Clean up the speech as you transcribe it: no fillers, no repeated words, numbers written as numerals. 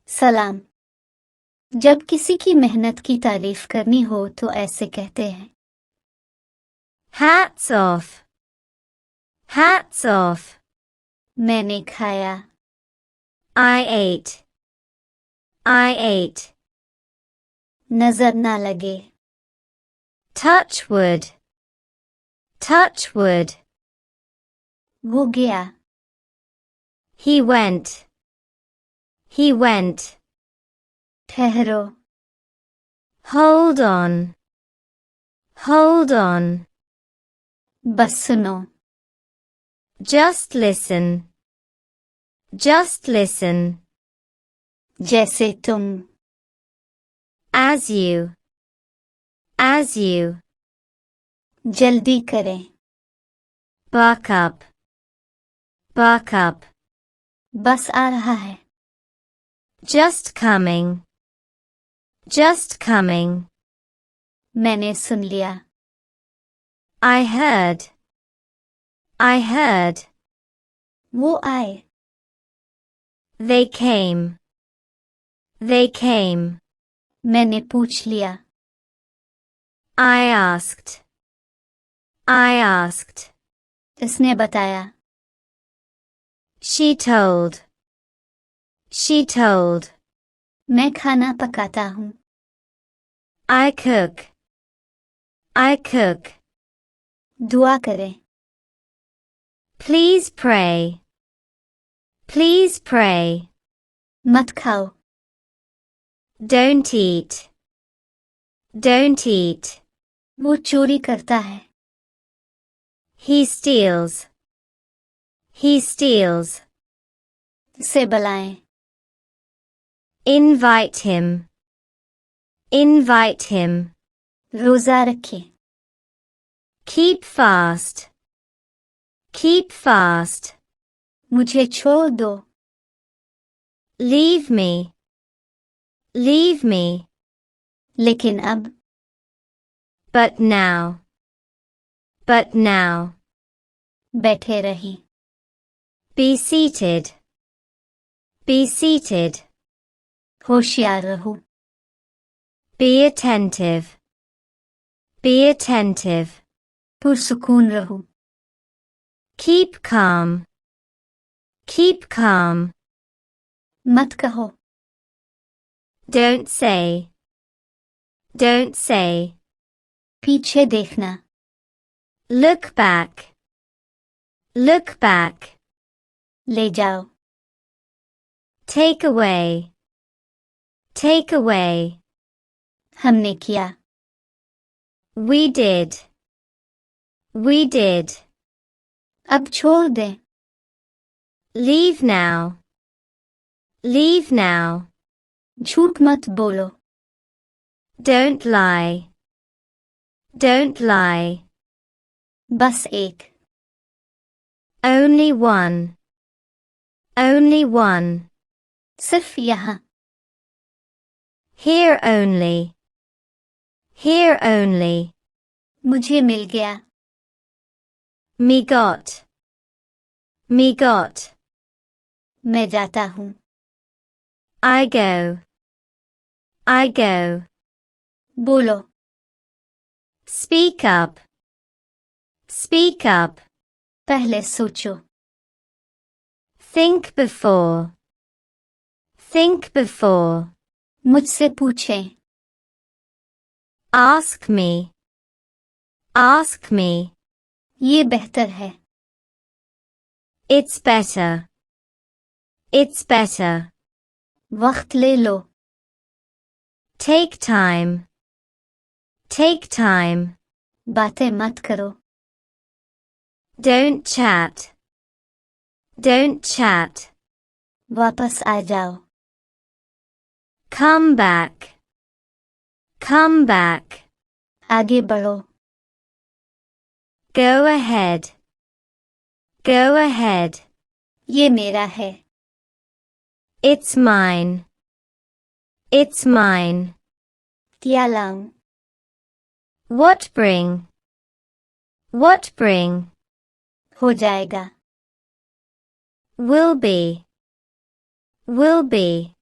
सलाम। जब किसी की मेहनत की तारीफ करनी हो तो ऐसे कहते हैं। Hats off. Hats off. मैंने खाया। I ate. I ate. नजर ना लगे। Touch wood. Touch wood. वो गया। He went. He went. ठहरो। Hold on. Hold on. बस सुनो। Just listen. Just listen. जैसे तुम। As you. As you. जल्दी करें। Buck up. Buck up. बस आ रहा है। Just coming. Just coming. मैंने सुन लिया। I heard. I heard. वो आए। They came. They came. मैंने पूछ लिया। I asked. I asked. इसने बताया। She told. She told. मैं खाना पकाता हूँ। I cook. I cook. दुआ करें। Please pray. Please pray. मत खाओ। Don't eat. Don't eat. वो चोरी करता है। He steals. He steals. इसे बुलाएं। Invite him. Invite him. रोजा रखें। Keep fast. Keep fast. मुझे छोड़ दो। Leave me. Leave me. लेकिन अब। But now. But now. बैठे रहीं। Be seated. Be seated. होशियार रहो। Be attentive. Be attentive. पुरसुकून रहो। Keep calm. Keep calm. मत कहो। Don't say. Don't say. पीछे देखना। Look back. Look back. ले जाओ। Take away. Take away. हमने किया। We did. We did. अब छोड़ दे। Leave now. Leave now. झूठ मत बोलो। Don't lie. Don't lie. बस एक। Only one. Only one. सिर्फ यहाँ। Here only. Here only. मुझे मिल गया। Me got. Me got. मैं जाता हूँ। I go. I go. बोलो। Speak up. Speak up. पहले सोचो। Think before. Think before. मुझसे पूछें। Ask me. Ask me. ये बेहतर है। It's better. It's better. वक्त ले लो। Take time. Take time. बातें मत करो। Don't chat. Don't chat. वापस आ जाओ। Come back. Come back. आगे बढ़ो। Go ahead. Go ahead. ये मेरा है। It's mine. It's mine. क्या लाऊं? What bring? What bring? हो जाएगा। Will be. Will be.